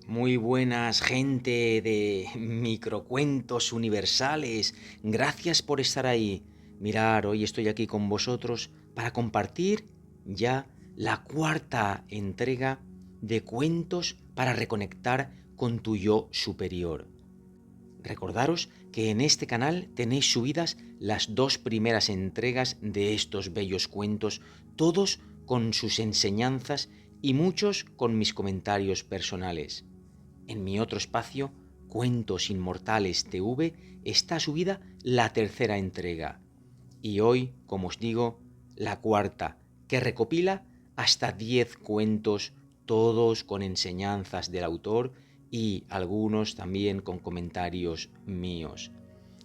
Muy buenas, gente de Microcuentos Universales. Gracias por estar ahí. Mirar, hoy estoy aquí con vosotros para compartir ya la cuarta entrega de cuentos para reconectar con tu yo superior. Recordaros que en este canal tenéis subidas las dos primeras entregas de estos bellos cuentos, todos con sus enseñanzas y muchos con mis comentarios personales. En mi otro espacio, Cuentos Inmortales TV, está subida la tercera entrega. Y hoy, como os digo, la cuarta, que recopila hasta 10 cuentos, todos con enseñanzas del autor y algunos también con comentarios míos.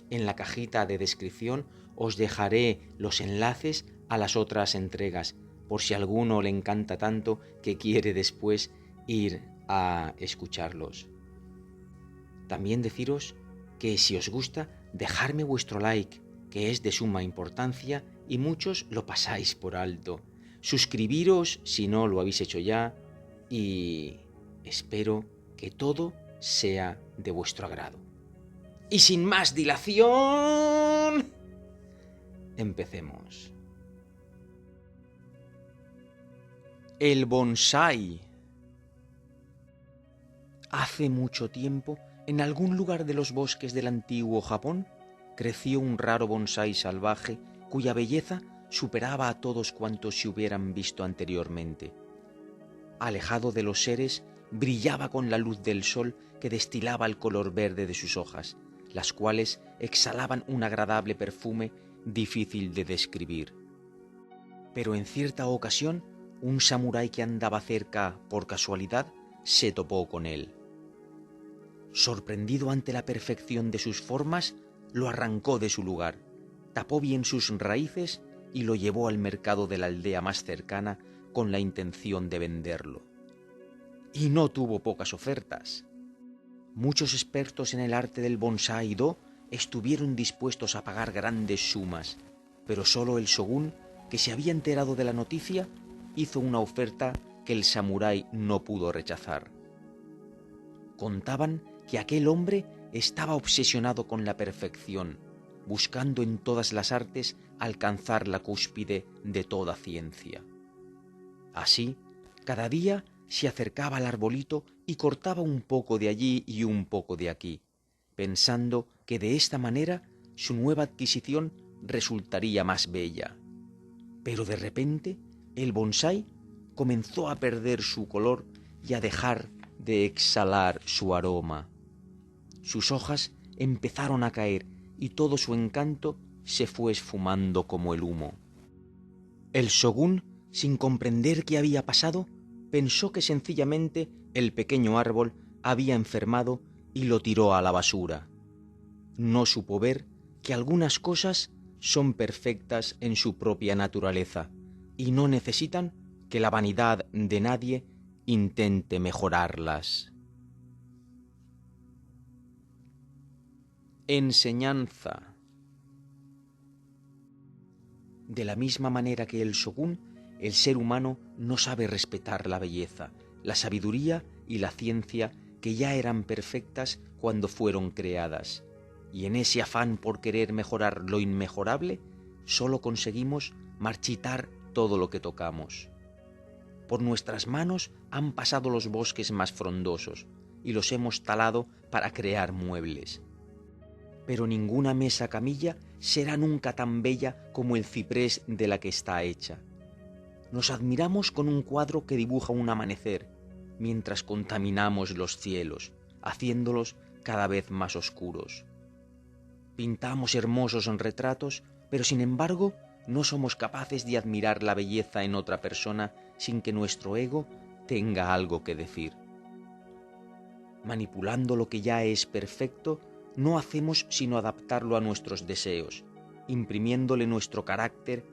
En la cajita de descripción os dejaré los enlaces a las otras entregas, por si a alguno le encanta tanto que quiere después ir a escucharlos. También deciros que si os gusta, dejadme vuestro like, que es de suma importancia y muchos lo pasáis por alto. Suscribiros si no lo habéis hecho ya y espero que todo sea de vuestro agrado. Y sin más dilación, empecemos. El bonsái. Hace mucho tiempo, en algún lugar de los bosques del antiguo Japón, creció un raro bonsái salvaje cuya belleza superaba a todos cuantos se hubieran visto anteriormente. Alejado de los seres, brillaba con la luz del sol que destilaba el color verde de sus hojas, las cuales exhalaban un agradable perfume difícil de describir. Pero en cierta ocasión, un samurái que andaba cerca por casualidad se topó con él. Sorprendido ante la perfección de sus formas, lo arrancó de su lugar, tapó bien sus raíces y lo llevó al mercado de la aldea más cercana con la intención de venderlo. Y no tuvo pocas ofertas. Muchos expertos en el arte del bonsái-do estuvieron dispuestos a pagar grandes sumas, pero solo el shogún, que se había enterado de la noticia, hizo una oferta que el samurái no pudo rechazar. Contaban que aquel hombre estaba obsesionado con la perfección, buscando en todas las artes alcanzar la cúspide de toda ciencia. Así, cada día se acercaba al arbolito y cortaba un poco de allí y un poco de aquí, pensando que de esta manera su nueva adquisición resultaría más bella. Pero de repente, el bonsái comenzó a perder su color y a dejar de exhalar su aroma. Sus hojas empezaron a caer y todo su encanto se fue esfumando como el humo. El shogún, sin comprender qué había pasado, pensó que sencillamente el pequeño árbol había enfermado y lo tiró a la basura. No supo ver que algunas cosas son perfectas en su propia naturaleza y no necesitan que la vanidad de nadie intente mejorarlas. Enseñanza. De la misma manera que el shogún, el ser humano no sabe respetar la belleza, la sabiduría y la ciencia que ya eran perfectas cuando fueron creadas, y en ese afán por querer mejorar lo inmejorable, solo conseguimos marchitar todo lo que tocamos. Por nuestras manos han pasado los bosques más frondosos y los hemos talado para crear muebles. Pero ninguna mesa camilla será nunca tan bella como el ciprés de la que está hecha. Nos admiramos con un cuadro que dibuja un amanecer, mientras contaminamos los cielos, haciéndolos cada vez más oscuros. Pintamos hermosos retratos, pero sin embargo no somos capaces de admirar la belleza en otra persona sin que nuestro ego tenga algo que decir. Manipulando lo que ya es perfecto, no hacemos sino adaptarlo a nuestros deseos, imprimiéndole nuestro carácter,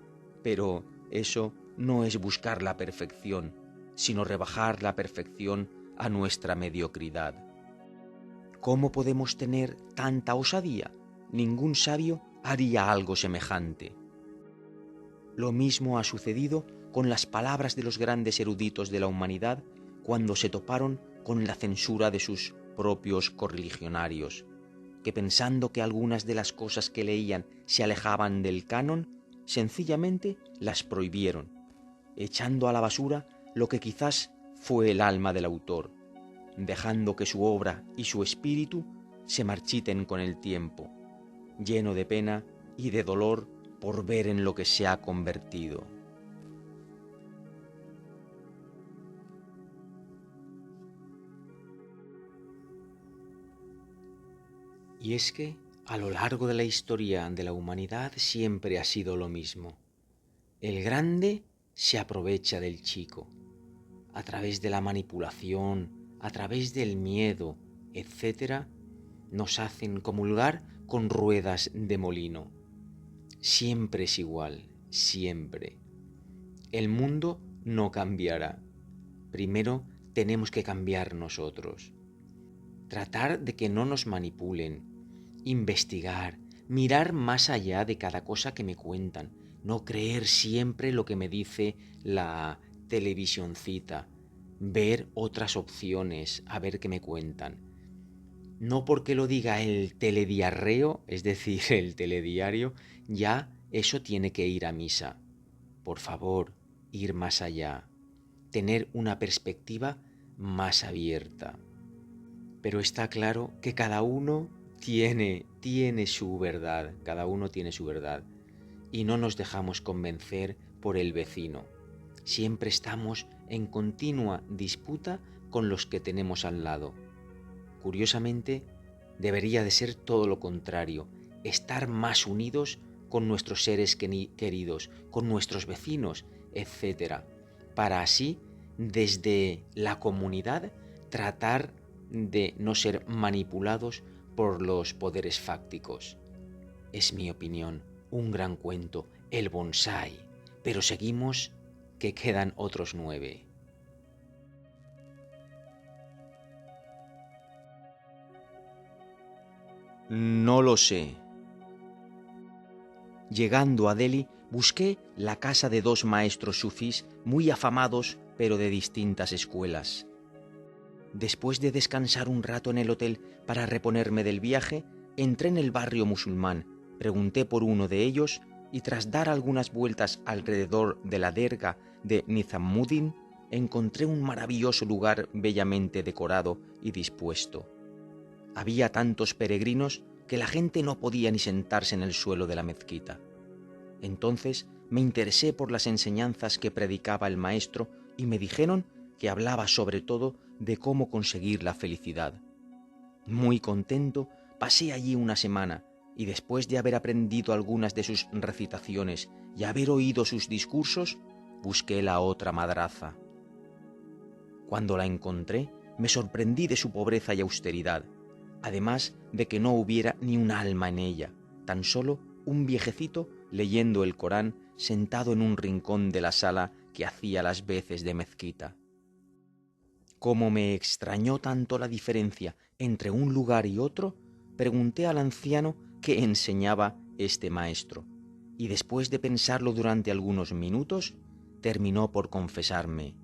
pero eso no es buscar la perfección, sino rebajar la perfección a nuestra mediocridad. ¿Cómo podemos tener tanta osadía? Ningún sabio haría algo semejante. Lo mismo ha sucedido con las palabras de los grandes eruditos de la humanidad cuando se toparon con la censura de sus propios correligionarios, que pensando que algunas de las cosas que leían se alejaban del canon, sencillamente las prohibieron, echando a la basura lo que quizás fue el alma del autor, dejando que su obra y su espíritu se marchiten con el tiempo, lleno de pena y de dolor por ver en lo que se ha convertido. Y es que a lo largo de la historia de la humanidad siempre ha sido lo mismo. El grande se aprovecha del chico, a través de la manipulación, a través del miedo, etc., nos hacen comulgar con ruedas de molino. Siempre es igual, siempre. El mundo no cambiará. Primero tenemos que cambiar nosotros. Tratar de que no nos manipulen, investigar, mirar más allá de cada cosa que me cuentan, no creer siempre lo que me dice la televisioncita, ver otras opciones, a ver qué me cuentan. No porque lo diga el telediarreo, es decir, el telediario, ya eso tiene que ir a misa. Por favor, ir más allá, tener una perspectiva más abierta. Pero está claro que cada uno tiene su verdad, cada uno tiene su verdad, y no nos dejamos convencer por el vecino. Siempre estamos en continua disputa con los que tenemos al lado. Curiosamente, debería de ser todo lo contrario, estar más unidos con nuestros seres queridos, con nuestros vecinos, etc., para así, desde la comunidad, tratar de no ser manipulados por los poderes fácticos. Es mi opinión, un gran cuento, el bonsái, pero seguimos que quedan otros 9. No lo sé. Llegando a Delhi, busqué la casa de 2 maestros sufís muy afamados, pero de distintas escuelas. Después de descansar un rato en el hotel para reponerme del viaje, entré en el barrio musulmán, pregunté por uno de ellos y tras dar algunas vueltas alrededor de la derga de Nizamuddin, encontré un maravilloso lugar bellamente decorado y dispuesto. Había tantos peregrinos que la gente no podía ni sentarse en el suelo de la mezquita. Entonces me interesé por las enseñanzas que predicaba el maestro y me dijeron que hablaba sobre todo de cómo conseguir la felicidad. Muy contento, pasé allí una semana y después de haber aprendido algunas de sus recitaciones y haber oído sus discursos, busqué la otra madraza. Cuando la encontré, me sorprendí de su pobreza y austeridad, además de que no hubiera ni un alma en ella, tan solo un viejecito leyendo el Corán sentado en un rincón de la sala que hacía las veces de mezquita. Como me extrañó tanto la diferencia entre un lugar y otro, pregunté al anciano qué enseñaba este maestro, y después de pensarlo durante algunos minutos, terminó por confesarme: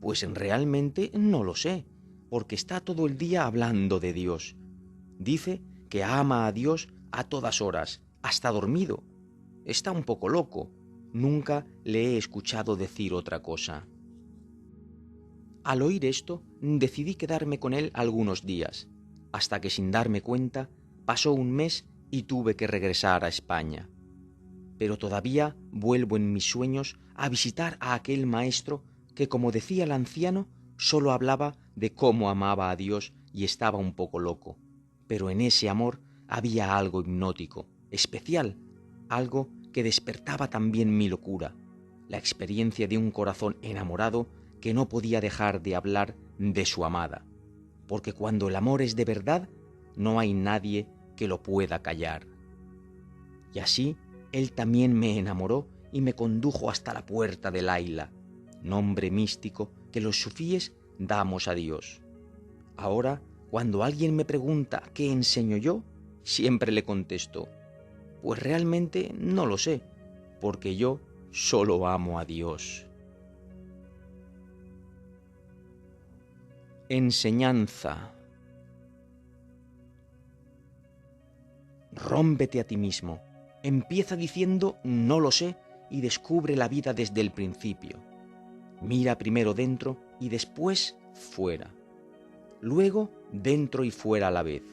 «Pues realmente no lo sé, porque está todo el día hablando de Dios. Dice que ama a Dios a todas horas, hasta dormido. Está un poco loco. Nunca le he escuchado decir otra cosa». Al oír esto, decidí quedarme con él algunos días, hasta que sin darme cuenta pasó un mes y tuve que regresar a España. Pero todavía vuelvo en mis sueños a visitar a aquel maestro que, como decía el anciano, solo hablaba de cómo amaba a Dios y estaba un poco loco. Pero en ese amor había algo hipnótico, especial, algo que despertaba también mi locura, la experiencia de un corazón enamorado que no podía dejar de hablar de su amada, porque cuando el amor es de verdad, no hay nadie que lo pueda callar. Y así, él también me enamoró y me condujo hasta la puerta del Aila, nombre místico que los sufíes damos a Dios. Ahora, cuando alguien me pregunta qué enseño yo, siempre le contesto: pues realmente no lo sé, porque yo solo amo a Dios. Enseñanza. Rómpete a ti mismo. Empieza diciendo no lo sé y descubre la vida desde el principio. Mira primero dentro y después fuera. Luego dentro y fuera a la vez.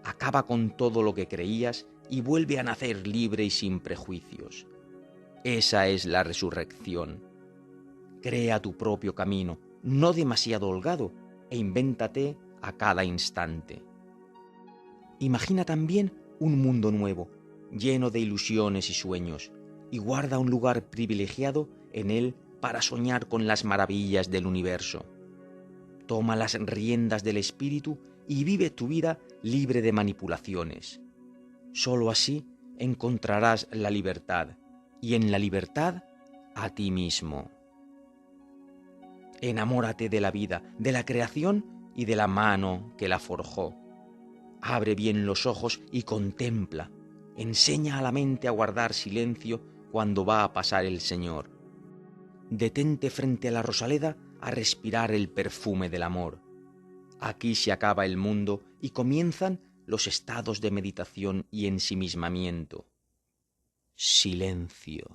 Acaba con todo lo que creías y vuelve a nacer libre y sin prejuicios. Esa es la resurrección. Crea tu propio camino, no demasiado holgado, e invéntate a cada instante. Imagina también un mundo nuevo, lleno de ilusiones y sueños, y guarda un lugar privilegiado en él para soñar con las maravillas del universo. Toma las riendas del espíritu y vive tu vida libre de manipulaciones. Solo así encontrarás la libertad, y en la libertad a ti mismo. Enamórate de la vida, de la creación y de la mano que la forjó. Abre bien los ojos y contempla. Enseña a la mente a guardar silencio cuando va a pasar el Señor. Detente frente a la Rosaleda a respirar el perfume del amor. Aquí se acaba el mundo y comienzan los estados de meditación y ensimismamiento. Silencio.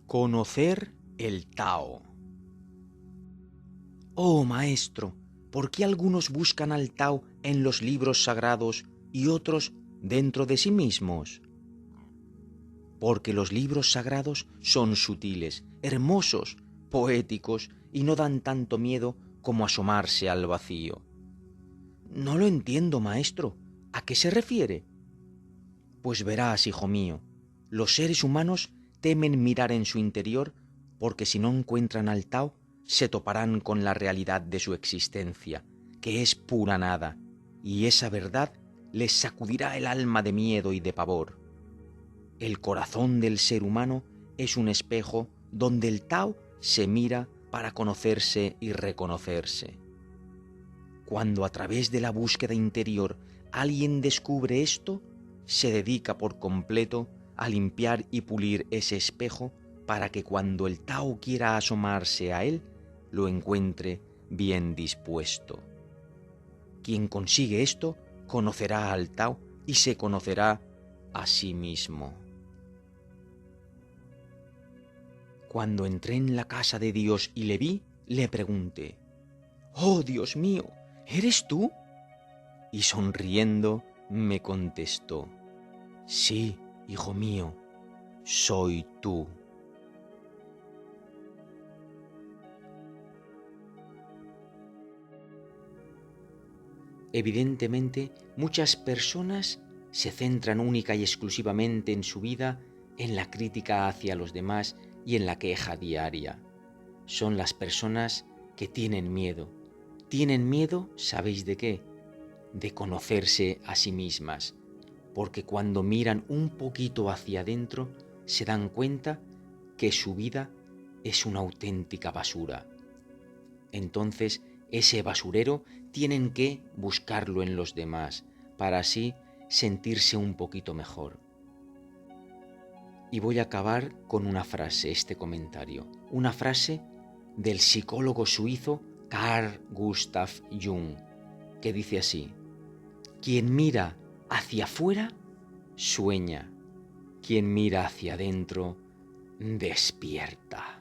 Conocer el Tao. Oh maestro, ¿por qué algunos buscan al Tao en los libros sagrados y otros dentro de sí mismos? Porque los libros sagrados son sutiles, hermosos, poéticos y no dan tanto miedo como asomarse al vacío. No lo entiendo, maestro. ¿A qué se refiere? Pues verás, hijo mío, los seres humanos temen mirar en su interior porque si no encuentran al Tao, se toparán con la realidad de su existencia, que es pura nada, y esa verdad les sacudirá el alma de miedo y de pavor. El corazón del ser humano es un espejo donde el Tao se mira para conocerse y reconocerse. Cuando a través de la búsqueda interior alguien descubre esto, se dedica por completo a limpiar y pulir ese espejo para que cuando el Tao quiera asomarse a él, lo encuentre bien dispuesto. Quien consigue esto, conocerá al Tao y se conocerá a sí mismo. Cuando entré en la casa de Dios y le vi, le pregunté: «Oh, Dios mío, ¿eres tú?». Y sonriendo me contestó: «Sí, hijo mío, soy tú». Evidentemente, muchas personas se centran única y exclusivamente en su vida en la crítica hacia los demás y en la queja diaria. Son las personas que tienen miedo. Tienen miedo, ¿sabéis de qué? De conocerse a sí mismas, porque cuando miran un poquito hacia adentro se dan cuenta que su vida es una auténtica basura. Entonces, ese basurero tienen que buscarlo en los demás para así sentirse un poquito mejor. Y voy a acabar con una frase, este comentario, una frase del psicólogo suizo Carl Gustav Jung, que dice así: quien mira hacia afuera, sueña. Quien mira hacia adentro, despierta.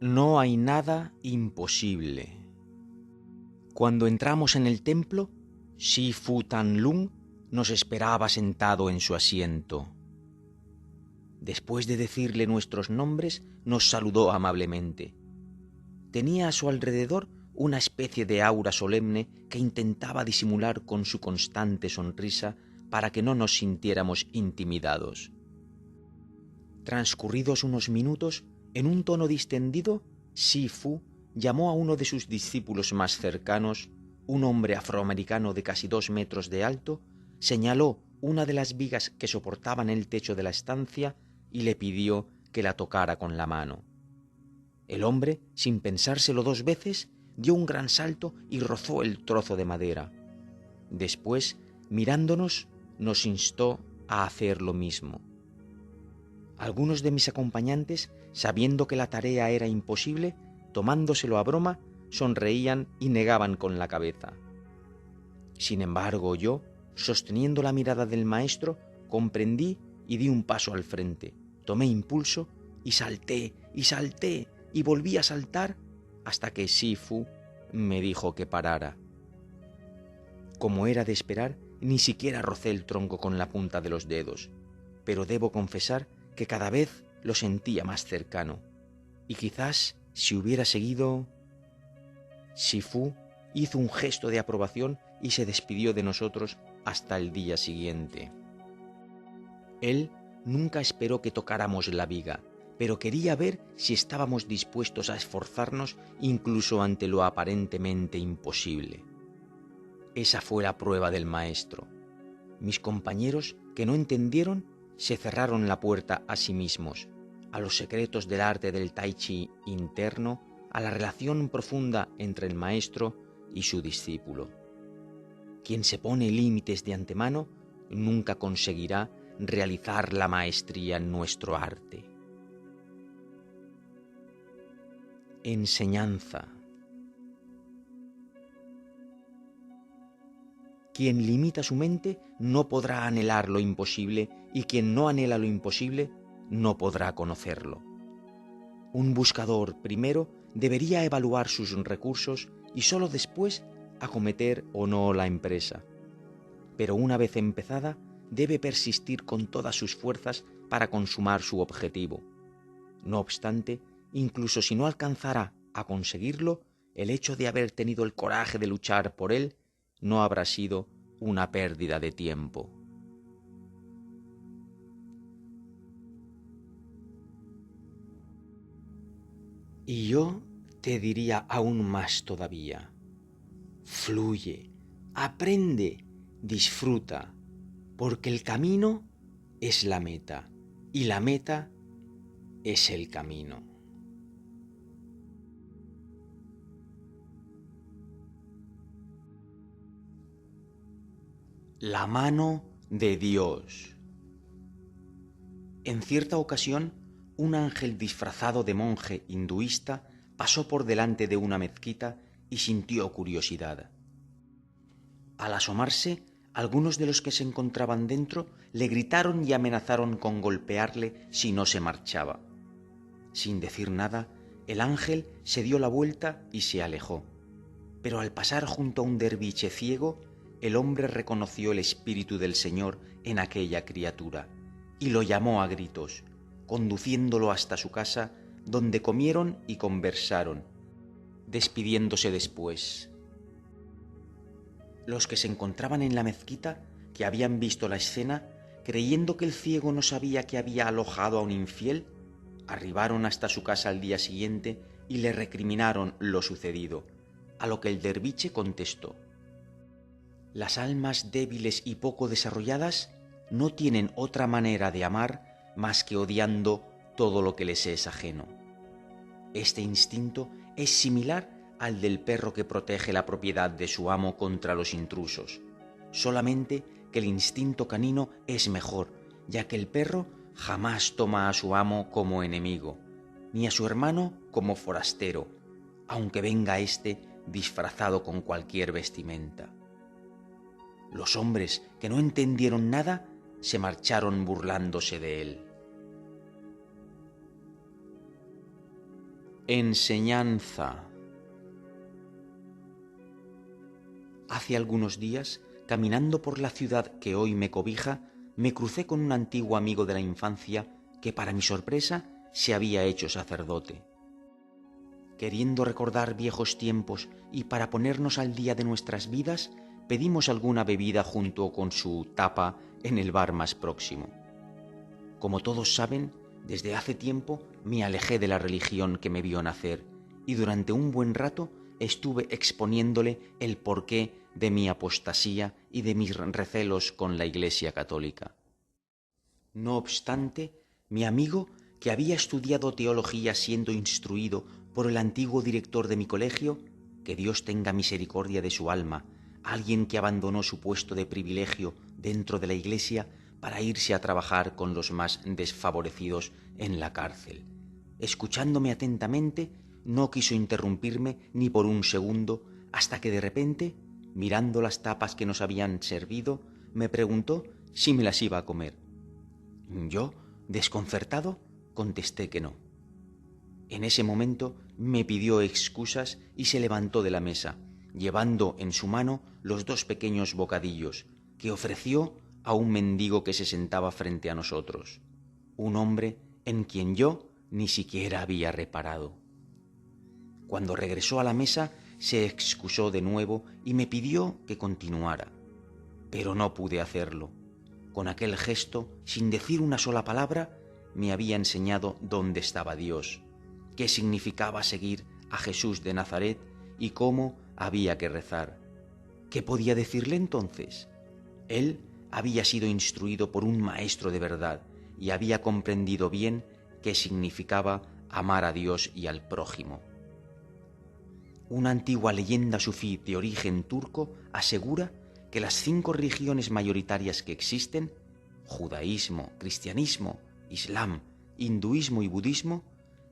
No hay nada imposible. Cuando entramos en el templo, Shifu Tanlung nos esperaba sentado en su asiento. Después de decirle nuestros nombres, nos saludó amablemente. Tenía a su alrededor una especie de aura solemne que intentaba disimular con su constante sonrisa para que no nos sintiéramos intimidados. Transcurridos unos minutos, en un tono distendido, Shifu llamó a uno de sus discípulos más cercanos, un hombre afroamericano de casi 2 metros de alto, señaló una de las vigas que soportaban el techo de la estancia y le pidió que la tocara con la mano. El hombre, sin pensárselo 2 veces, dio un gran salto y rozó el trozo de madera. Después, mirándonos, nos instó a hacer lo mismo. Algunos de mis acompañantes, sabiendo que la tarea era imposible, tomándoselo a broma, sonreían y negaban con la cabeza. Sin embargo, yo, sosteniendo la mirada del maestro, comprendí y di un paso al frente. Tomé impulso y salté y volví a saltar hasta que Shifu me dijo que parara. Como era de esperar, ni siquiera rocé el tronco con la punta de los dedos, pero debo confesar que cada vez lo sentía más cercano. Y quizás, si hubiera seguido... Shifu hizo un gesto de aprobación y se despidió de nosotros hasta el día siguiente. Él nunca esperó que tocáramos la viga, pero quería ver si estábamos dispuestos a esforzarnos incluso ante lo aparentemente imposible. Esa fue la prueba del maestro. Mis compañeros, que no entendieron, se cerraron la puerta a sí mismos, a los secretos del arte del tai chi interno, a la relación profunda entre el maestro y su discípulo. Quien se pone límites de antemano nunca conseguirá realizar la maestría en nuestro arte. Enseñanza. Quien limita su mente no podrá anhelar lo imposible y quien no anhela lo imposible no podrá conocerlo. Un buscador primero debería evaluar sus recursos y sólo después acometer o no la empresa. Pero una vez empezada, debe persistir con todas sus fuerzas para consumar su objetivo. No obstante, incluso si no alcanzara a conseguirlo, el hecho de haber tenido el coraje de luchar por él no habrá sido una pérdida de tiempo. Y yo te diría aún más todavía. Fluye, aprende, disfruta, porque el camino es la meta y la meta es el camino. La mano de Dios. En cierta ocasión, un ángel disfrazado de monje hinduista pasó por delante de una mezquita y sintió curiosidad. Al asomarse, algunos de los que se encontraban dentro le gritaron y amenazaron con golpearle si no se marchaba. Sin decir nada, el ángel se dio la vuelta y se alejó. Pero al pasar junto a un derviche ciego, el hombre reconoció el espíritu del Señor en aquella criatura y lo llamó a gritos, conduciéndolo hasta su casa, donde comieron y conversaron, despidiéndose después. Los que se encontraban en la mezquita, que habían visto la escena, creyendo que el ciego no sabía que había alojado a un infiel, arribaron hasta su casa al día siguiente y le recriminaron lo sucedido, a lo que el derviche contestó: las almas débiles y poco desarrolladas no tienen otra manera de amar más que odiando todo lo que les es ajeno. Este instinto es similar al del perro que protege la propiedad de su amo contra los intrusos, solamente que el instinto canino es mejor, ya que el perro jamás toma a su amo como enemigo, ni a su hermano como forastero, aunque venga éste disfrazado con cualquier vestimenta. Los hombres que no entendieron nada se marcharon burlándose de él. Enseñanza. Hace algunos días, caminando por la ciudad que hoy me cobija, me crucé con un antiguo amigo de la infancia que, para mi sorpresa, se había hecho sacerdote. Queriendo recordar viejos tiempos y para ponernos al día de nuestras vidas, pedimos alguna bebida junto con su tapa en el bar más próximo. Como todos saben, desde hace tiempo me alejé de la religión que me vio nacer y durante un buen rato estuve exponiéndole el porqué de mi apostasía y de mis recelos con la Iglesia católica. No obstante, mi amigo, que había estudiado teología siendo instruido por el antiguo director de mi colegio, que Dios tenga misericordia de su alma, alguien que abandonó su puesto de privilegio dentro de la iglesia para irse a trabajar con los más desfavorecidos en la cárcel. Escuchándome atentamente, no quiso interrumpirme ni por un segundo, hasta que de repente, mirando las tapas que nos habían servido, me preguntó si me las iba a comer. Yo, desconcertado, contesté que no. En ese momento me pidió excusas y se levantó de la mesa, llevando en su mano los 2 pequeños bocadillos que ofreció a un mendigo que se sentaba frente a nosotros, un hombre en quien yo ni siquiera había reparado. Cuando regresó a la mesa, se excusó de nuevo y me pidió que continuara, pero no pude hacerlo. Con aquel gesto, sin decir una sola palabra, me había enseñado dónde estaba Dios, qué significaba seguir a Jesús de Nazaret y cómo había que rezar. ¿Qué podía decirle entonces? Él había sido instruido por un maestro de verdad y había comprendido bien qué significaba amar a Dios y al prójimo. Una antigua leyenda sufí de origen turco asegura que las 5 religiones mayoritarias que existen, judaísmo, cristianismo, islam, hinduismo y budismo,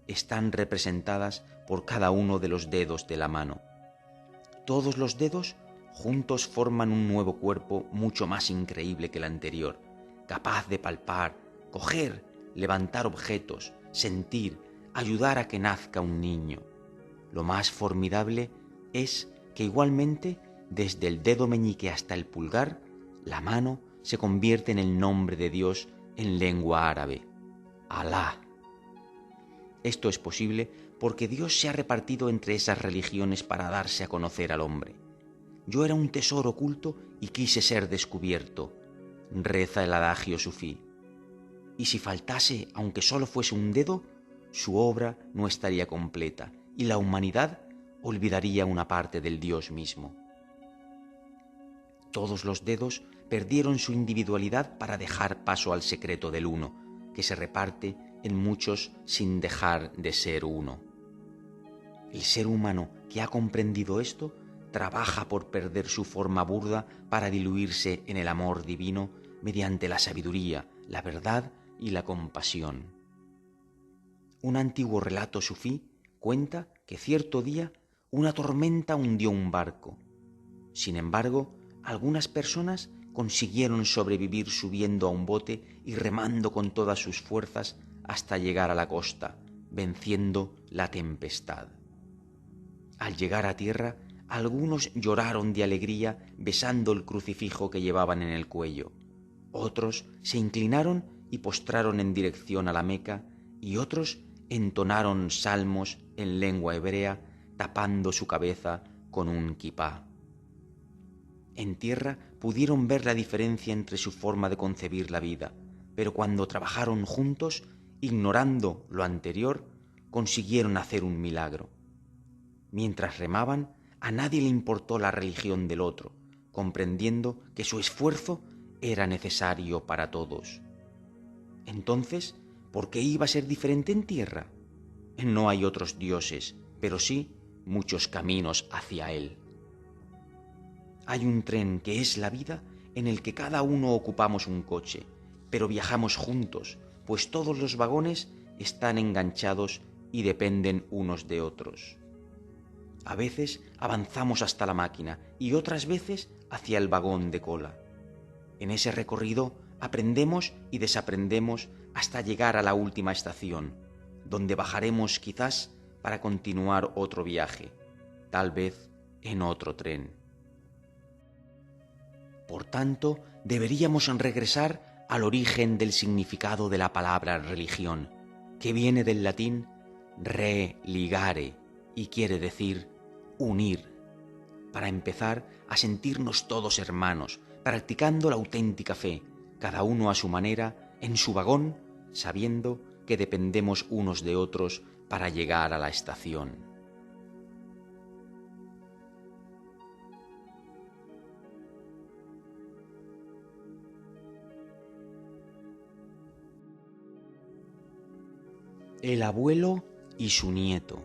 están representadas por cada uno de los dedos de la mano. Todos los dedos juntos forman un nuevo cuerpo mucho más increíble que el anterior, capaz de palpar, coger, levantar objetos, sentir, ayudar a que nazca un niño. Lo más formidable es que igualmente, desde el dedo meñique hasta el pulgar, la mano se convierte en el nombre de Dios en lengua árabe, Alá. Esto es posible porque Dios se ha repartido entre esas religiones para darse a conocer al hombre. Yo era un tesoro oculto y quise ser descubierto, reza el adagio sufí. Y si faltase, aunque solo fuese un dedo, su obra no estaría completa y la humanidad olvidaría una parte del Dios mismo. Todos los dedos perdieron su individualidad para dejar paso al secreto del uno, que se reparte en muchos sin dejar de ser uno. El ser humano que ha comprendido esto trabaja por perder su forma burda para diluirse en el amor divino mediante la sabiduría, la verdad y la compasión. Un antiguo relato sufí cuenta que cierto día una tormenta hundió un barco. Sin embargo, algunas personas consiguieron sobrevivir subiendo a un bote y remando con todas sus fuerzas hasta llegar a la costa, venciendo la tempestad. Al llegar a tierra, algunos lloraron de alegría besando el crucifijo que llevaban en el cuello. Otros se inclinaron y postraron en dirección a la Meca y otros entonaron salmos en lengua hebrea tapando su cabeza con un kipá. En tierra pudieron ver la diferencia entre su forma de concebir la vida, pero cuando trabajaron juntos, ignorando lo anterior, consiguieron hacer un milagro. Mientras remaban, a nadie le importó la religión del otro, comprendiendo que su esfuerzo era necesario para todos. Entonces, ¿por qué iba a ser diferente en tierra? No hay otros dioses, pero sí muchos caminos hacia él. Hay un tren que es la vida en el que cada uno ocupamos un coche, pero viajamos juntos, pues todos los vagones están enganchados y dependen unos de otros. A veces avanzamos hasta la máquina y otras veces hacia el vagón de cola. En ese recorrido aprendemos y desaprendemos hasta llegar a la última estación, donde bajaremos quizás para continuar otro viaje, tal vez en otro tren. Por tanto, deberíamos regresar al origen del significado de la palabra religión, que viene del latín religare y quiere decir unir, para empezar a sentirnos todos hermanos, practicando la auténtica fe, cada uno a su manera, en su vagón, sabiendo que dependemos unos de otros para llegar a la estación. El abuelo y su nieto.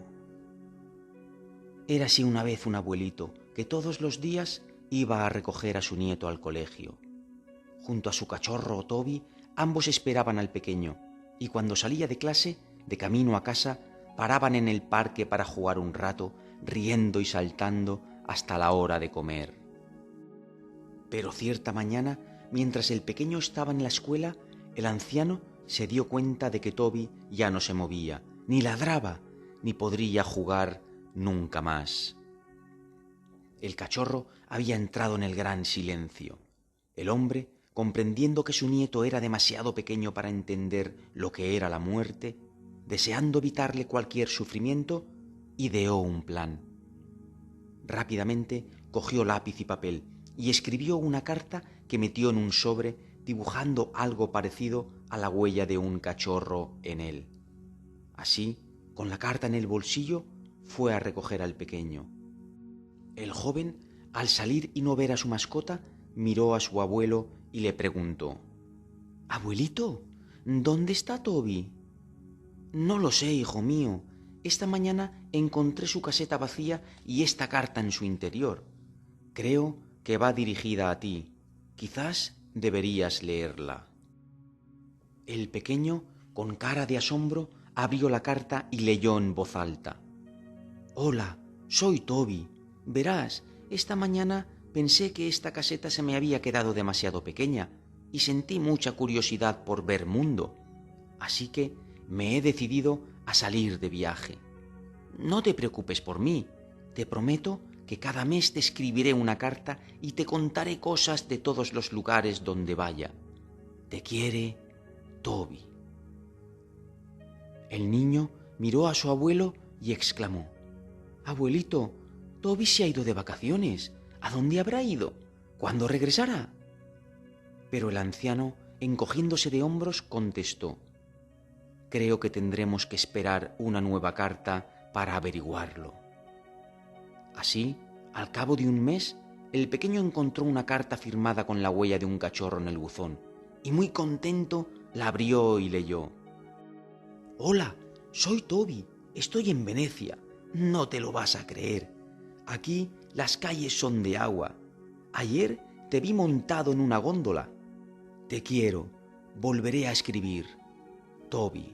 Érase una vez un abuelito que todos los días iba a recoger a su nieto al colegio. Junto a su cachorro Toby, ambos esperaban al pequeño, y cuando salía de clase, de camino a casa, paraban en el parque para jugar un rato, riendo y saltando hasta la hora de comer. Pero cierta mañana, mientras el pequeño estaba en la escuela, el anciano se dio cuenta de que Toby ya no se movía, ni ladraba, ni podría jugar nunca más. El cachorro había entrado en el gran silencio. El hombre, comprendiendo que su nieto era demasiado pequeño para entender lo que era la muerte, deseando evitarle cualquier sufrimiento, ideó un plan. Rápidamente cogió lápiz y papel y escribió una carta que metió en un sobre, dibujando algo parecido a la huella de un cachorro en él. Así, con la carta en el bolsillo, fue a recoger al pequeño. El joven, al salir y no ver a su mascota, miró a su abuelo y le preguntó: «Abuelito, ¿dónde está Toby?» «No lo sé, hijo mío. Esta mañana encontré su caseta vacía y esta carta en su interior. Creo que va dirigida a ti. Quizás deberías leerla». El pequeño, con cara de asombro, abrió la carta y leyó en voz alta: «Hola, soy Toby. Verás, esta mañana pensé que esta caseta se me había quedado demasiado pequeña y sentí mucha curiosidad por ver mundo. Así que me he decidido a salir de viaje. No te preocupes por mí. Te prometo que cada mes te escribiré una carta y te contaré cosas de todos los lugares donde vaya. Te quiere, Toby». El niño miró a su abuelo y exclamó: «Abuelito, Toby se ha ido de vacaciones. ¿A dónde habrá ido? ¿Cuándo regresará?» Pero el anciano, encogiéndose de hombros, contestó: «Creo que tendremos que esperar una nueva carta para averiguarlo». Así, al cabo de un mes, el pequeño encontró una carta firmada con la huella de un cachorro en el buzón, y muy contento la abrió y leyó: «Hola, soy Toby. Estoy en Venecia. No te lo vas a creer. Aquí las calles son de agua. Ayer te vi montado en una góndola. Te quiero. Volveré a escribir. Toby».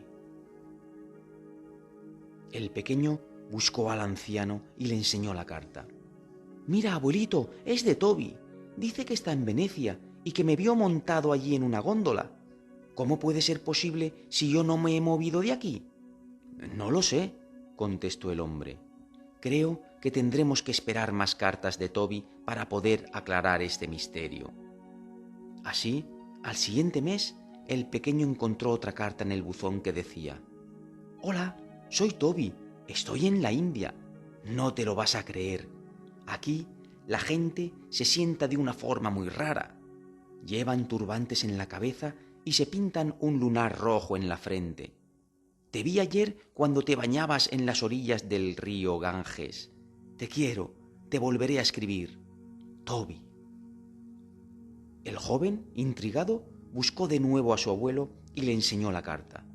El pequeño buscó al anciano y le enseñó la carta. «Mira, abuelito, es de Toby. Dice que está en Venecia y que me vio montado allí en una góndola. ¿Cómo puede ser posible si yo no me he movido de aquí?» «No lo sé», contestó el hombre. «Creo que tendremos que esperar más cartas de Toby para poder aclarar este misterio». Así, al siguiente mes, el pequeño encontró otra carta en el buzón que decía: «Hola, soy Toby. Estoy en la India. No te lo vas a creer. Aquí la gente se sienta de una forma muy rara. Llevan turbantes en la cabeza y se pintan un lunar rojo en la frente. Te vi ayer cuando te bañabas en las orillas del río Ganges. Te quiero, te volveré a escribir. Toby». El joven, intrigado, buscó de nuevo a su abuelo y le enseñó la carta.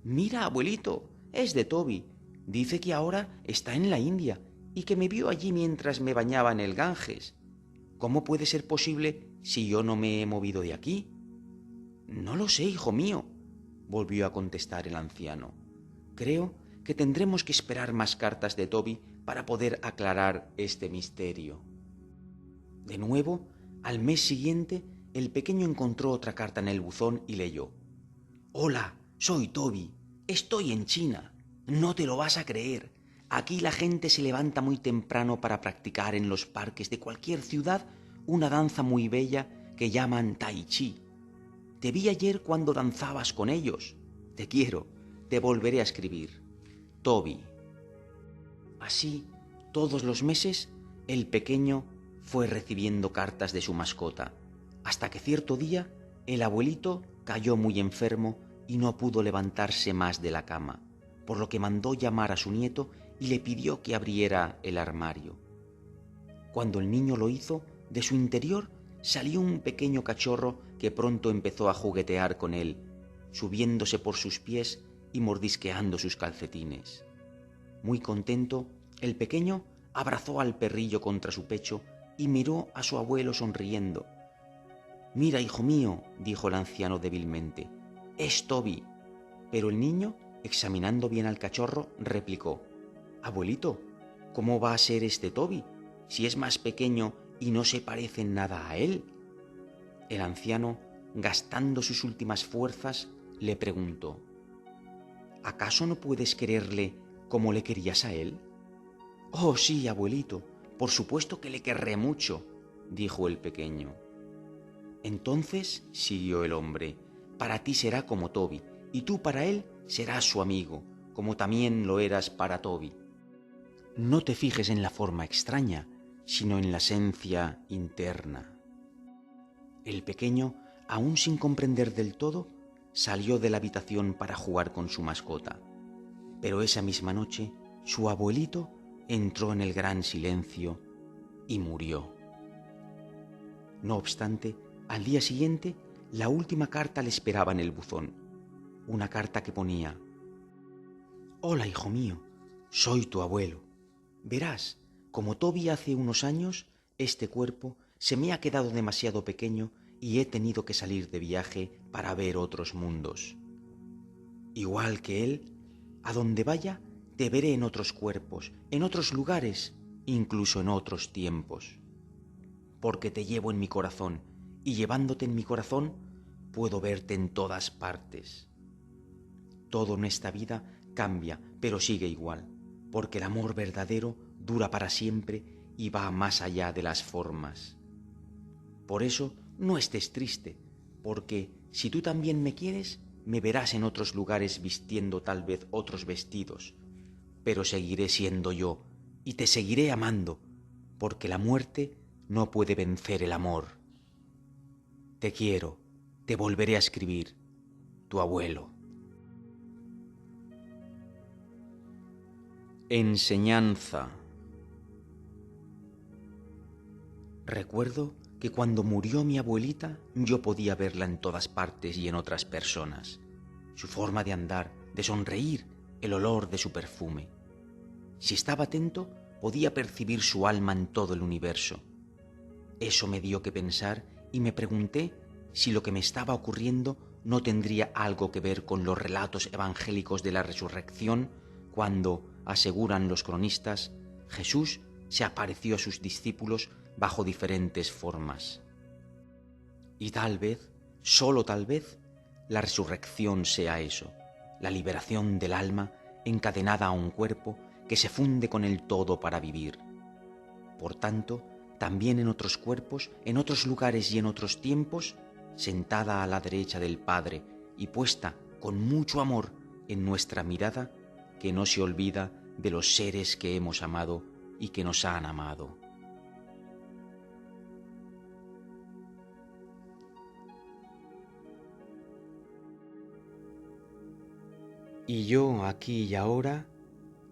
«Mira, abuelito, es de Toby. Dice que ahora está en la India y que me vio allí mientras me bañaba en el Ganges. ¿Cómo puede ser posible si yo no me he movido de aquí?» «No lo sé, hijo mío», volvió a contestar el anciano. «Creo que tendremos que esperar más cartas de Toby para poder aclarar este misterio». De nuevo, al mes siguiente, el pequeño encontró otra carta en el buzón y leyó: «Hola, soy Toby. Estoy en China. No te lo vas a creer. Aquí la gente se levanta muy temprano para practicar en los parques de cualquier ciudad una danza muy bella que llaman Tai Chi. Te vi ayer cuando danzabas con ellos. Te quiero. Te volveré a escribir. Toby». Así, todos los meses, el pequeño fue recibiendo cartas de su mascota, hasta que cierto día el abuelito cayó muy enfermo y no pudo levantarse más de la cama, por lo que mandó llamar a su nieto y le pidió que abriera el armario. Cuando el niño lo hizo, de su interior salió un pequeño cachorro que pronto empezó a juguetear con él, subiéndose por sus pies y mordisqueando sus calcetines. Muy contento, el pequeño abrazó al perrillo contra su pecho y miró a su abuelo sonriendo. «Mira, hijo mío», dijo el anciano débilmente, «es Toby». Pero el niño, examinando bien al cachorro, replicó: «Abuelito, ¿cómo va a ser este Toby, si es más pequeño y no se parece en nada a él?». El anciano, gastando sus últimas fuerzas, le preguntó: «¿Acaso no puedes quererle como le querías a él?». «Oh, sí, abuelito, por supuesto que le querré mucho», dijo el pequeño. «Entonces», siguió el hombre, «para ti será como Toby, y tú para él serás su amigo, como también lo eras para Toby. No te fijes en la forma extraña, sino en la esencia interna». El pequeño, aún sin comprender del todo, salió de la habitación para jugar con su mascota. Pero esa misma noche, su abuelito entró en el gran silencio y murió. No obstante, al día siguiente, la última carta le esperaba en el buzón. Una carta que ponía: «Hola, hijo mío, soy tu abuelo. Verás, como Toby hace unos años, este cuerpo se me ha quedado demasiado pequeño y he tenido que salir de viaje para ver otros mundos. Igual que él, a donde vaya, te veré en otros cuerpos, en otros lugares, incluso en otros tiempos. Porque te llevo en mi corazón, y llevándote en mi corazón, puedo verte en todas partes. Todo en esta vida cambia, pero sigue igual, porque el amor verdadero dura para siempre y va más allá de las formas. Por eso no estés triste, porque si tú también me quieres, me verás en otros lugares vistiendo tal vez otros vestidos, pero seguiré siendo yo y te seguiré amando, porque la muerte no puede vencer el amor. Te quiero, te volveré a escribir, tu abuelo». Enseñanza. Recuerdo que cuando murió mi abuelita yo podía verla en todas partes y en otras personas. Su forma de andar, de sonreír, el olor de su perfume. Si estaba atento, podía percibir su alma en todo el universo. Eso me dio que pensar y me pregunté si lo que me estaba ocurriendo no tendría algo que ver con los relatos evangélicos de la resurrección, cuando, aseguran los cronistas, Jesús se apareció a sus discípulos bajo diferentes formas. Y tal vez, solo tal vez, la resurrección sea eso, la liberación del alma encadenada a un cuerpo que se funde con el todo para vivir. Por tanto, también en otros cuerpos, en otros lugares y en otros tiempos, sentada a la derecha del Padre y puesta con mucho amor en nuestra mirada, que no se olvida de los seres que hemos amado y que nos han amado. Y yo aquí y ahora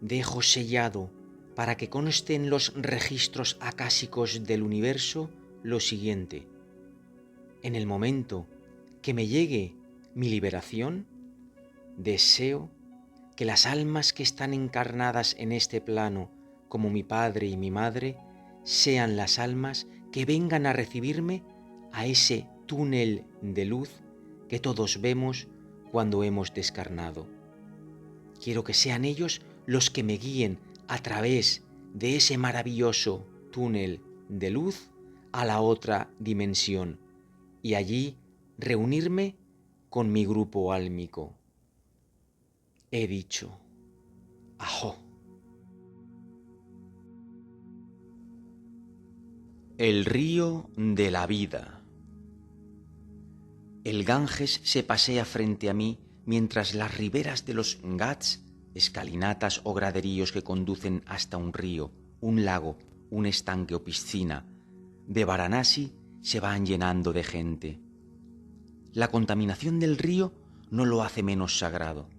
dejo sellado para que conste en los registros acásicos del universo lo siguiente: en el momento que me llegue mi liberación, deseo que las almas que están encarnadas en este plano, como mi padre y mi madre, sean las almas que vengan a recibirme a ese túnel de luz que todos vemos cuando hemos descarnado. Quiero que sean ellos los que me guíen a través de ese maravilloso túnel de luz a la otra dimensión y allí reunirme con mi grupo álmico. He dicho, ajo. El río de la vida. El Ganges se pasea frente a mí mientras las riberas de los Ghats, escalinatas o graderíos que conducen hasta un río, un lago, un estanque o piscina, de Varanasi se van llenando de gente. La contaminación del río no lo hace menos sagrado.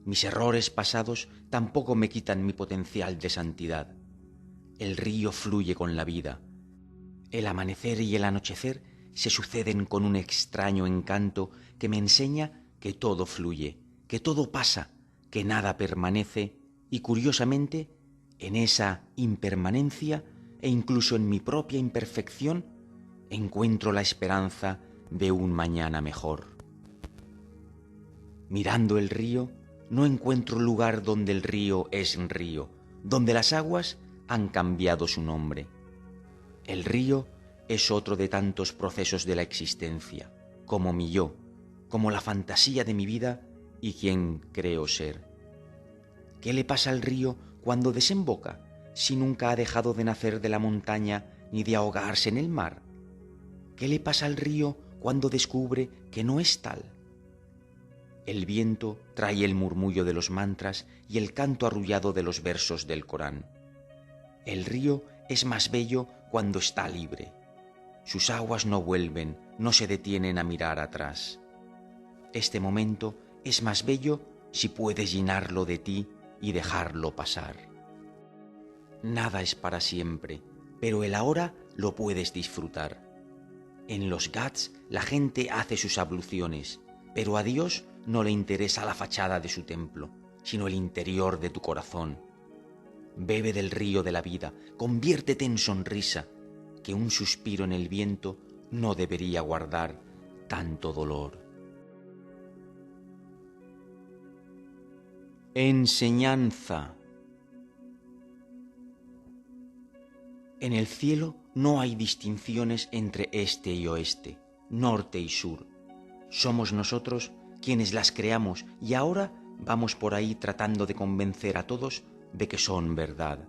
Mis errores pasados tampoco me quitan mi potencial de santidad. El río fluye con la vida. El amanecer y el anochecer se suceden con un extraño encanto que me enseña que todo fluye, que todo pasa que nada permanece y curiosamente en esa impermanencia e incluso en mi propia imperfección encuentro la esperanza de un mañana mejor. Mirando el río, no encuentro lugar donde el río es río, donde las aguas han cambiado su nombre. El río es otro de tantos procesos de la existencia, como mi yo, como la fantasía de mi vida y quien creo ser. ¿Qué le pasa al río cuando desemboca, si nunca ha dejado de nacer de la montaña ni de ahogarse en el mar? ¿Qué le pasa al río cuando descubre que no es tal? El viento trae el murmullo de los mantras y el canto arrullado de los versos del Corán. El río es más bello cuando está libre. Sus aguas no vuelven, no se detienen a mirar atrás. Este momento es más bello si puedes llenarlo de ti y dejarlo pasar. Nada es para siempre, pero el ahora lo puedes disfrutar. En los Ghats la gente hace sus abluciones, pero a Dios no le interesa la fachada de su templo, sino el interior de tu corazón. Bebe del río de la vida, conviértete en sonrisa, que un suspiro en el viento no debería guardar tanto dolor. Enseñanza. En el cielo no hay distinciones entre este y oeste, norte y sur. Somos nosotros quienes las creamos y ahora vamos por ahí tratando de convencer a todos de que son verdad.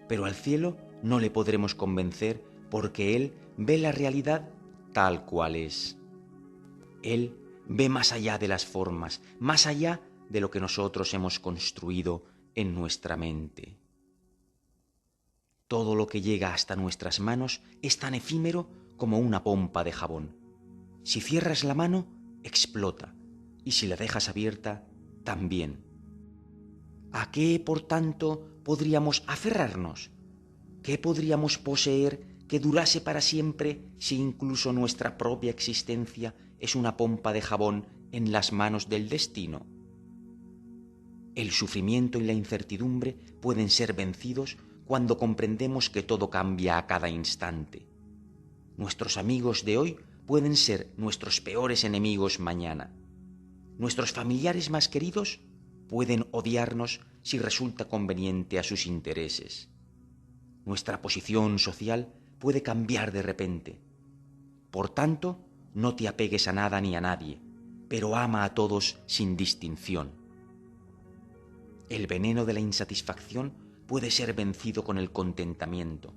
Pero al cielo no le podremos convencer porque Él ve la realidad tal cual es. Él ve más allá de las formas, más allá de lo que nosotros hemos construido en nuestra mente. Todo lo que llega hasta nuestras manos es tan efímero como una pompa de jabón. Si cierras la mano, explota, y si la dejas abierta, también. ¿A qué, por tanto, podríamos aferrarnos? ¿Qué podríamos poseer que durase para siempre si incluso nuestra propia existencia es una pompa de jabón en las manos del destino? El sufrimiento y la incertidumbre pueden ser vencidos cuando comprendemos que todo cambia a cada instante. Nuestros amigos de hoy pueden ser nuestros peores enemigos mañana. Nuestros familiares más queridos pueden odiarnos si resulta conveniente a sus intereses. Nuestra posición social puede cambiar de repente. Por tanto, no te apegues a nada ni a nadie, pero ama a todos sin distinción. El veneno de la insatisfacción puede ser vencido con el contentamiento.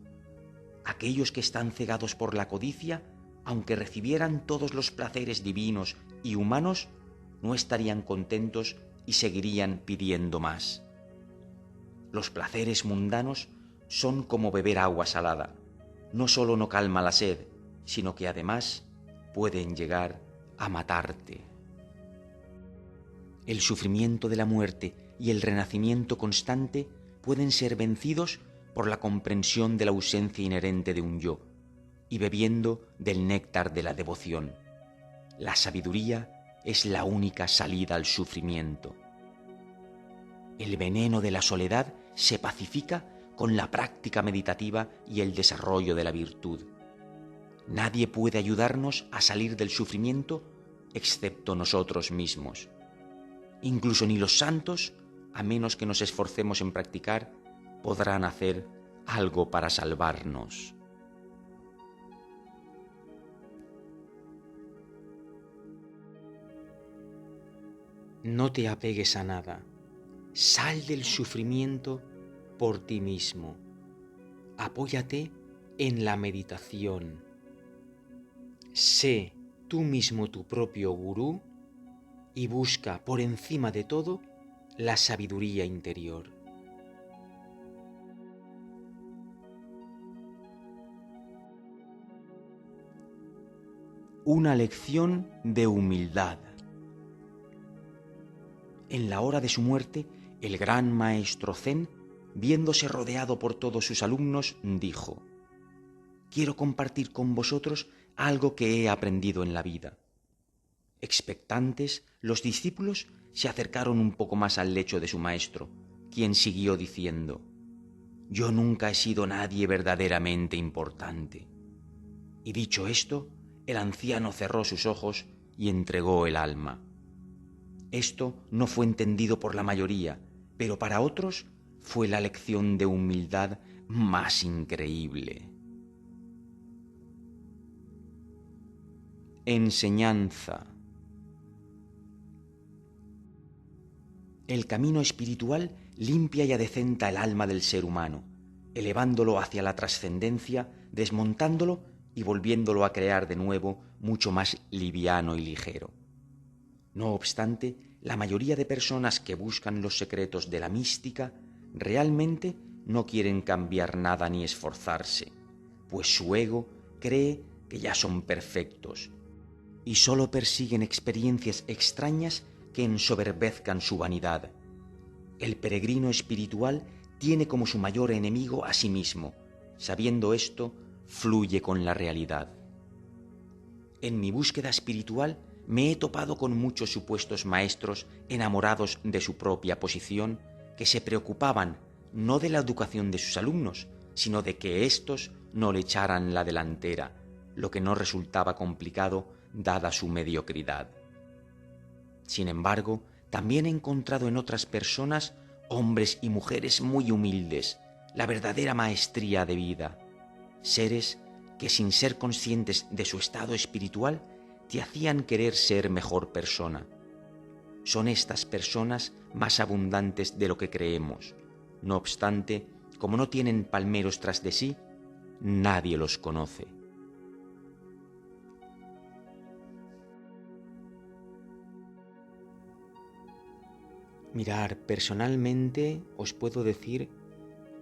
Aquellos que están cegados por la codicia, aunque recibieran todos los placeres divinos y humanos, no estarían contentos y seguirían pidiendo más. Los placeres mundanos son como beber agua salada. No solo no calma la sed, sino que además pueden llegar a matarte. El sufrimiento de la muerte y el renacimiento constante pueden ser vencidos por la comprensión de la ausencia inherente de un yo y bebiendo del néctar de la devoción. La sabiduría es la única salida al sufrimiento. El veneno de la soledad se pacifica con la práctica meditativa y el desarrollo de la virtud. Nadie puede ayudarnos a salir del sufrimiento excepto nosotros mismos. Incluso ni los santos, a menos que nos esforcemos en practicar, podrán hacer algo para salvarnos. No te apegues a nada. Sal del sufrimiento por ti mismo. Apóyate en la meditación. Sé tú mismo tu propio gurú y busca por encima de todo la sabiduría interior. Una lección de humildad. En la hora de su muerte, el gran maestro Zen, viéndose rodeado por todos sus alumnos, dijo: «Quiero compartir con vosotros algo que he aprendido en la vida». Expectantes, los discípulos se acercaron un poco más al lecho de su maestro, quien siguió diciendo: «Yo nunca he sido nadie verdaderamente importante». Y dicho esto, el anciano cerró sus ojos y entregó el alma. Esto no fue entendido por la mayoría, pero para otros fue la lección de humildad más increíble. Enseñanza. El camino espiritual limpia y adecenta el alma del ser humano, elevándolo hacia la trascendencia, desmontándolo y volviéndolo a crear de nuevo mucho más liviano y ligero. No obstante, la mayoría de personas que buscan los secretos de la mística realmente no quieren cambiar nada ni esforzarse, pues su ego cree que ya son perfectos y solo persiguen experiencias extrañas que ensoberbezcan su vanidad. El peregrino espiritual tiene como su mayor enemigo a sí mismo. Sabiendo esto, fluye con la realidad. En mi búsqueda espiritual me he topado con muchos supuestos maestros enamorados de su propia posición que se preocupaban no de la educación de sus alumnos, sino de que éstos no le echaran la delantera, lo que no resultaba complicado dada su mediocridad. Sin embargo, también he encontrado en otras personas hombres y mujeres muy humildes, la verdadera maestría de vida, seres que sin ser conscientes de su estado espiritual te hacían querer ser mejor persona. Son estas personas más abundantes de lo que creemos. No obstante, como no tienen palmeros tras de sí, nadie los conoce. Mirar, personalmente os puedo decir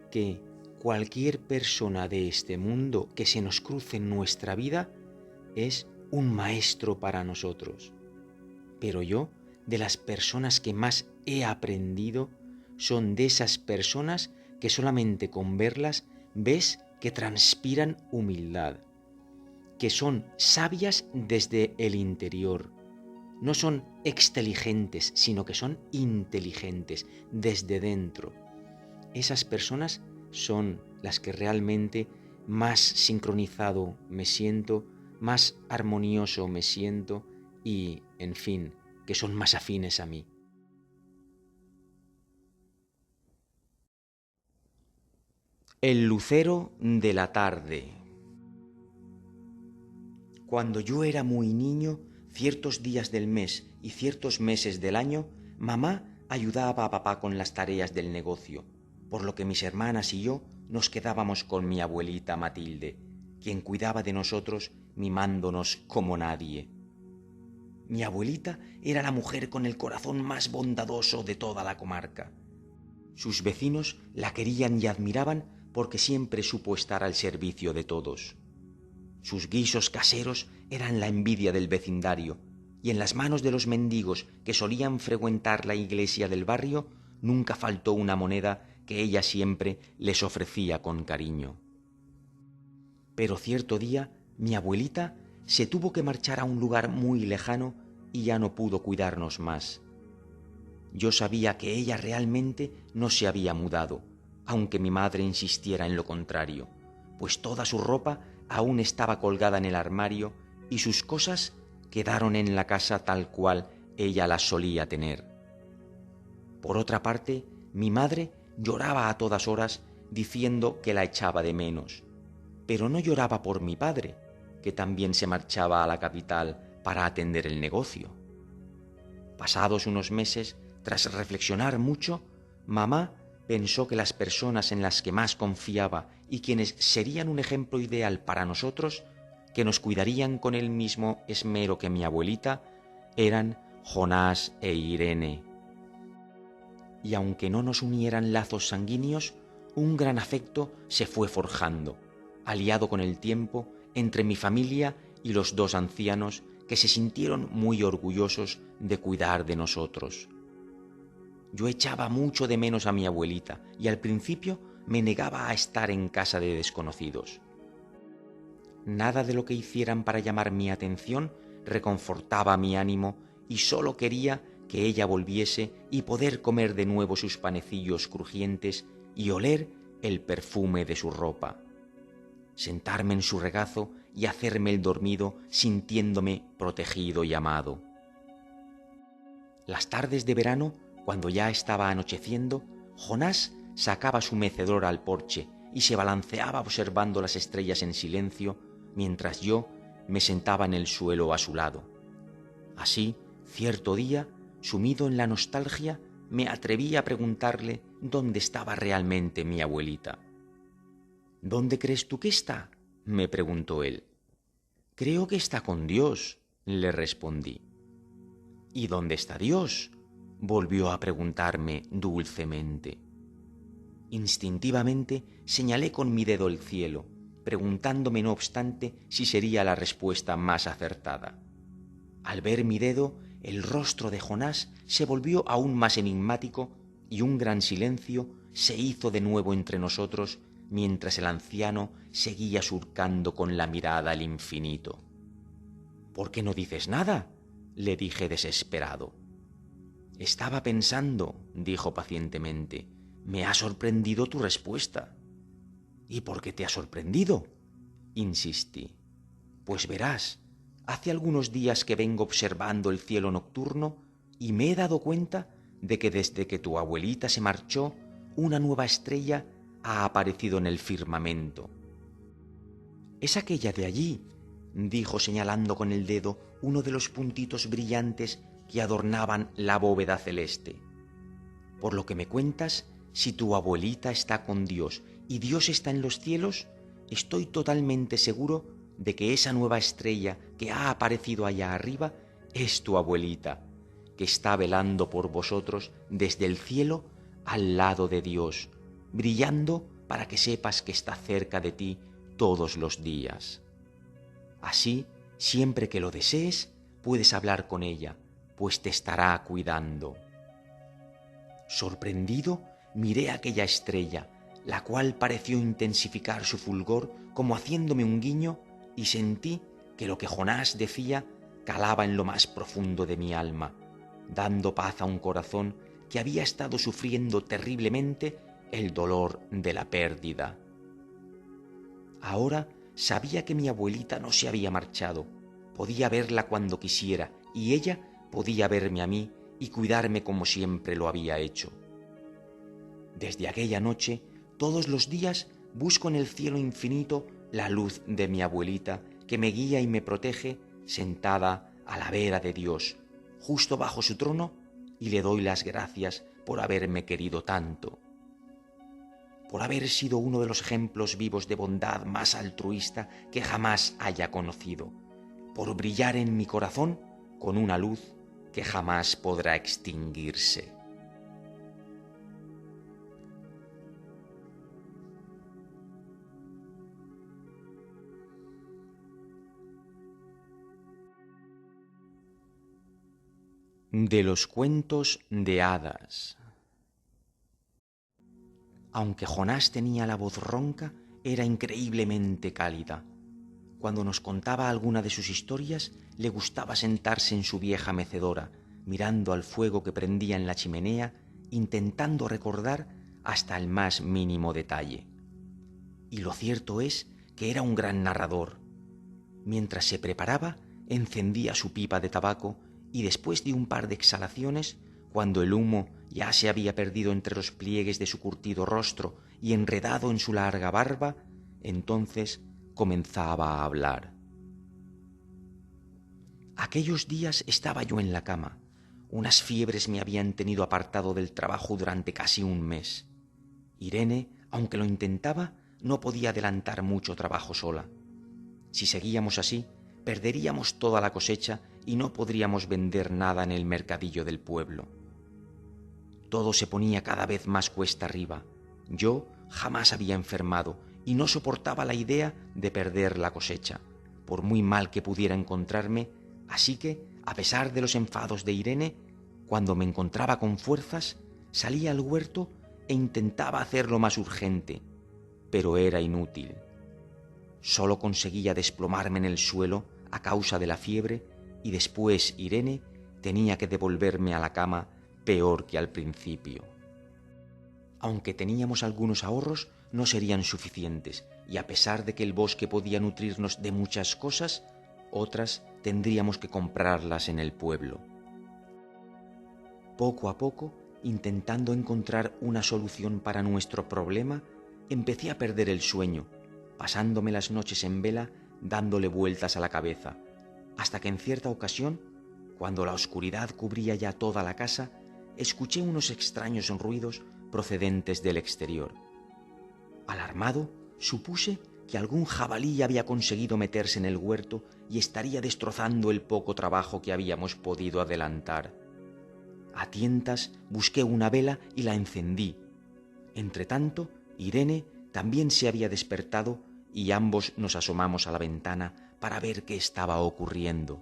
que cualquier persona de este mundo que se nos cruce en nuestra vida es un maestro para nosotros. Pero yo, de las personas que más he aprendido, son de esas personas que solamente con verlas ves que transpiran humildad, que son sabias desde el interior. No son exteligentes, sino que son inteligentes desde dentro. Esas personas son las que realmente más sincronizado me siento, más armonioso me siento y, en fin, que son más afines a mí. El lucero de la tarde. Cuando yo era muy niño, ciertos días del mes y ciertos meses del año, mamá ayudaba a papá con las tareas del negocio, por lo que mis hermanas y yo nos quedábamos con mi abuelita Matilde, quien cuidaba de nosotros mimándonos como nadie. Mi abuelita era la mujer con el corazón más bondadoso de toda la comarca. Sus vecinos la querían y admiraban porque siempre supo estar al servicio de todos. Sus guisos caseros eran la envidia del vecindario, y en las manos de los mendigos que solían frecuentar la iglesia del barrio nunca faltó una moneda que ella siempre les ofrecía con cariño. Pero cierto día mi abuelita se tuvo que marchar a un lugar muy lejano y ya no pudo cuidarnos más. Yo sabía que ella realmente no se había mudado, aunque mi madre insistiera en lo contrario, pues toda su ropa aún estaba colgada en el armario y sus cosas quedaron en la casa tal cual ella las solía tener. Por otra parte, mi madre lloraba a todas horas diciendo que la echaba de menos, pero no lloraba por mi padre, que también se marchaba a la capital para atender el negocio. Pasados unos meses, tras reflexionar mucho, mamá pensó que las personas en las que más confiaba y quienes serían un ejemplo ideal para nosotros, que nos cuidarían con el mismo esmero que mi abuelita, eran Jonás e Irene. Y aunque no nos unieran lazos sanguíneos, un gran afecto se fue forjando, aliado con el tiempo entre mi familia y los dos ancianos que se sintieron muy orgullosos de cuidar de nosotros. Yo echaba mucho de menos a mi abuelita y al principio me negaba a estar en casa de desconocidos. Nada de lo que hicieran para llamar mi atención reconfortaba mi ánimo y solo quería que ella volviese y poder comer de nuevo sus panecillos crujientes y oler el perfume de su ropa. Sentarme en su regazo y hacerme el dormido sintiéndome protegido y amado. Las tardes de verano, cuando ya estaba anocheciendo, Jonás sacaba su mecedora al porche y se balanceaba observando las estrellas en silencio, mientras yo me sentaba en el suelo a su lado. Así, cierto día, sumido en la nostalgia, me atreví a preguntarle dónde estaba realmente mi abuelita. «¿Dónde crees tú que está?», me preguntó él. «Creo que está con Dios», le respondí. «¿Y dónde está Dios?», volvió a preguntarme dulcemente. Instintivamente señalé con mi dedo el cielo, preguntándome no obstante si sería la respuesta más acertada. Al ver mi dedo, el rostro de Jonás se volvió aún más enigmático y un gran silencio se hizo de nuevo entre nosotros mientras el anciano seguía surcando con la mirada el infinito. «¿Por qué no dices nada?», le dije desesperado. «Estaba pensando», dijo pacientemente. «Me ha sorprendido tu respuesta». «¿Y por qué te ha sorprendido?», insistí. «Pues verás, hace algunos días que vengo observando el cielo nocturno y me he dado cuenta de que desde que tu abuelita se marchó, una nueva estrella ha aparecido en el firmamento». «Es aquella de allí», dijo señalando con el dedo uno de los puntitos brillantes que adornaban la bóveda celeste. «Por lo que me cuentas, si tu abuelita está con Dios y Dios está en los cielos, estoy totalmente seguro de que esa nueva estrella que ha aparecido allá arriba es tu abuelita, que está velando por vosotros desde el cielo al lado de Dios, brillando para que sepas que está cerca de ti todos los días. Así, siempre que lo desees, puedes hablar con ella, pues te estará cuidando». Sorprendido, miré aquella estrella, la cual pareció intensificar su fulgor como haciéndome un guiño, y sentí que lo que Jonás decía calaba en lo más profundo de mi alma, dando paz a un corazón que había estado sufriendo terriblemente el dolor de la pérdida. Ahora sabía que mi abuelita no se había marchado, podía verla cuando quisiera y ella podía verme a mí y cuidarme como siempre lo había hecho. Desde aquella noche, todos los días busco en el cielo infinito la luz de mi abuelita que me guía y me protege sentada a la vera de Dios, justo bajo su trono, y le doy las gracias por haberme querido tanto, por haber sido uno de los ejemplos vivos de bondad más altruista que jamás haya conocido, por brillar en mi corazón con una luz que jamás podrá extinguirse. De los cuentos de hadas. Aunque Jonás tenía la voz ronca, era increíblemente cálida. Cuando nos contaba alguna de sus historias, le gustaba sentarse en su vieja mecedora, mirando al fuego que prendía en la chimenea, intentando recordar hasta el más mínimo detalle. Y lo cierto es que era un gran narrador. Mientras se preparaba, encendía su pipa de tabaco y después de un par de exhalaciones, cuando el humo ya se había perdido entre los pliegues de su curtido rostro y enredado en su larga barba, entonces comenzaba a hablar. Aquellos días estaba yo en la cama. Unas fiebres me habían tenido apartado del trabajo durante casi un mes. Irene, aunque lo intentaba, no podía adelantar mucho trabajo sola. Si seguíamos así, perderíamos toda la cosecha y no podríamos vender nada en el mercadillo del pueblo. Todo se ponía cada vez más cuesta arriba. Yo jamás había enfermado y no soportaba la idea de perder la cosecha, por muy mal que pudiera encontrarme, así que, a pesar de los enfados de Irene, cuando me encontraba con fuerzas, salía al huerto e intentaba hacerlo más urgente, pero era inútil. Solo conseguía desplomarme en el suelo a causa de la fiebre y después Irene tenía que devolverme a la cama peor que al principio. Aunque teníamos algunos ahorros, no serían suficientes, y a pesar de que el bosque podía nutrirnos de muchas cosas, otras tendríamos que comprarlas en el pueblo. Poco a poco, intentando encontrar una solución para nuestro problema, empecé a perder el sueño, pasándome las noches en vela dándole vueltas a la cabeza, hasta que en cierta ocasión, cuando la oscuridad cubría ya toda la casa, escuché unos extraños ruidos procedentes del exterior. Alarmado, supuse que algún jabalí había conseguido meterse en el huerto y estaría destrozando el poco trabajo que habíamos podido adelantar. A tientas busqué una vela y la encendí. Entretanto, Irene también se había despertado y ambos nos asomamos a la ventana para ver qué estaba ocurriendo.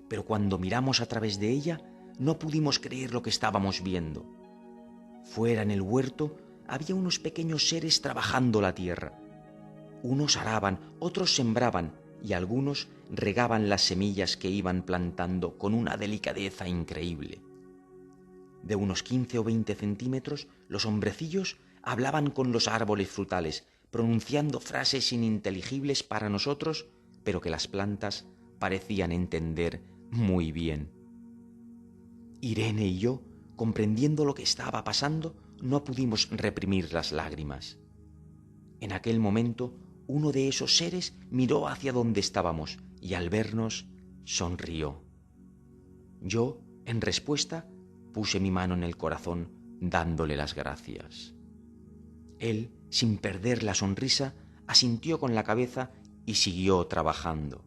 Pero cuando miramos a través de ella, no pudimos creer lo que estábamos viendo. Fuera en el huerto había unos pequeños seres trabajando la tierra. Unos araban, otros sembraban y algunos regaban las semillas que iban plantando con una delicadeza increíble. De unos 15 o 20 centímetros, los hombrecillos hablaban con los árboles frutales, pronunciando frases ininteligibles para nosotros, pero que las plantas parecían entender muy bien. Irene y yo, comprendiendo lo que estaba pasando, no pudimos reprimir las lágrimas. En aquel momento, uno de esos seres miró hacia donde estábamos y al vernos sonrió. Yo, en respuesta, puse mi mano en el corazón dándole las gracias. Él, sin perder la sonrisa, asintió con la cabeza y siguió trabajando.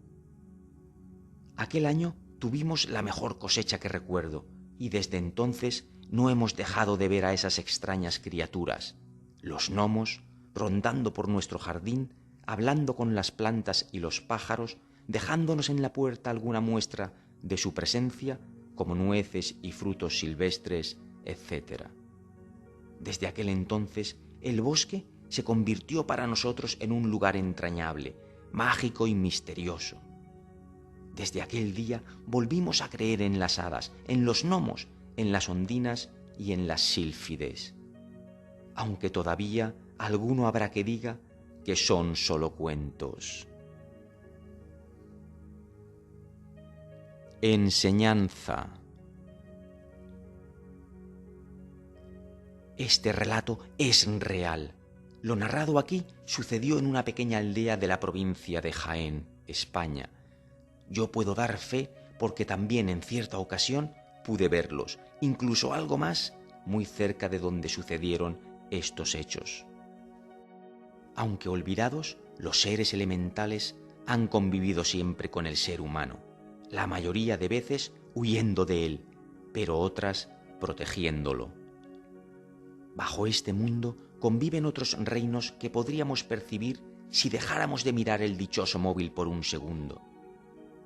Aquel año tuvimos la mejor cosecha que recuerdo y desde entonces no hemos dejado de ver a esas extrañas criaturas, los gnomos, rondando por nuestro jardín, hablando con las plantas y los pájaros, dejándonos en la puerta alguna muestra de su presencia, como nueces y frutos silvestres, etc. Desde aquel entonces, el bosque se convirtió para nosotros en un lugar entrañable, mágico y misterioso. Desde aquel día volvimos a creer en las hadas, en los gnomos, en las ondinas y en las sílfides. Aunque todavía alguno habrá que diga que son solo cuentos. Enseñanza. Este relato es real. Lo narrado aquí sucedió en una pequeña aldea de la provincia de Jaén, España. Yo puedo dar fe porque también en cierta ocasión pude verlos, incluso algo más, muy cerca de donde sucedieron estos hechos. Aunque olvidados, los seres elementales han convivido siempre con el ser humano, la mayoría de veces huyendo de él, pero otras protegiéndolo. Bajo este mundo conviven otros reinos que podríamos percibir si dejáramos de mirar el dichoso móvil por un segundo.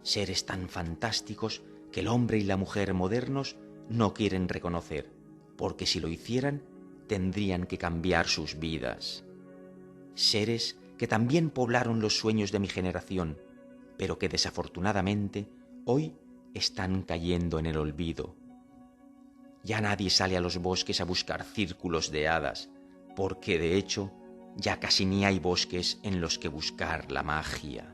Seres tan fantásticos que el hombre y la mujer modernos no quieren reconocer, porque si lo hicieran, tendrían que cambiar sus vidas. Seres que también poblaron los sueños de mi generación, pero que desafortunadamente hoy están cayendo en el olvido. Ya nadie sale a los bosques a buscar círculos de hadas, porque de hecho ya casi ni hay bosques en los que buscar la magia.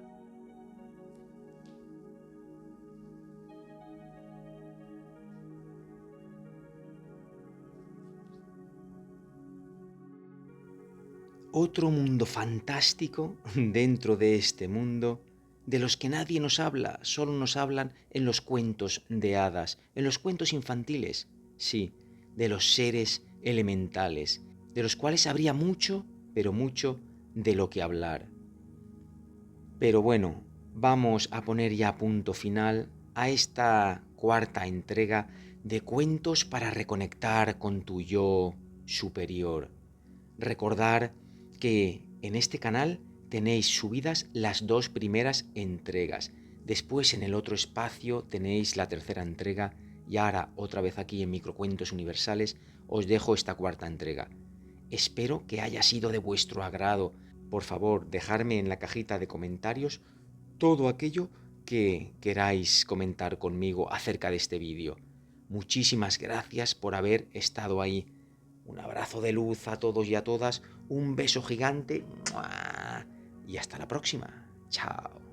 Otro mundo fantástico dentro de este mundo, de los que nadie nos habla, solo nos hablan en los cuentos de hadas, en los cuentos infantiles, sí, de los seres elementales, de los cuales habría mucho, pero mucho, de lo que hablar. Pero bueno, vamos a poner ya punto final a esta cuarta entrega de cuentos para reconectar con tu yo superior. Recordar que en este canal tenéis subidas las 2 primeras entregas. Después en el otro espacio tenéis la tercera entrega y ahora otra vez aquí en Microcuentos Universales os dejo esta cuarta entrega. Espero que haya sido de vuestro agrado. Por favor, dejadme en la cajita de comentarios todo aquello que queráis comentar conmigo acerca de este vídeo. Muchísimas gracias por haber estado ahí. Un abrazo de luz a todos y a todas, un beso gigante y hasta la próxima. Chao.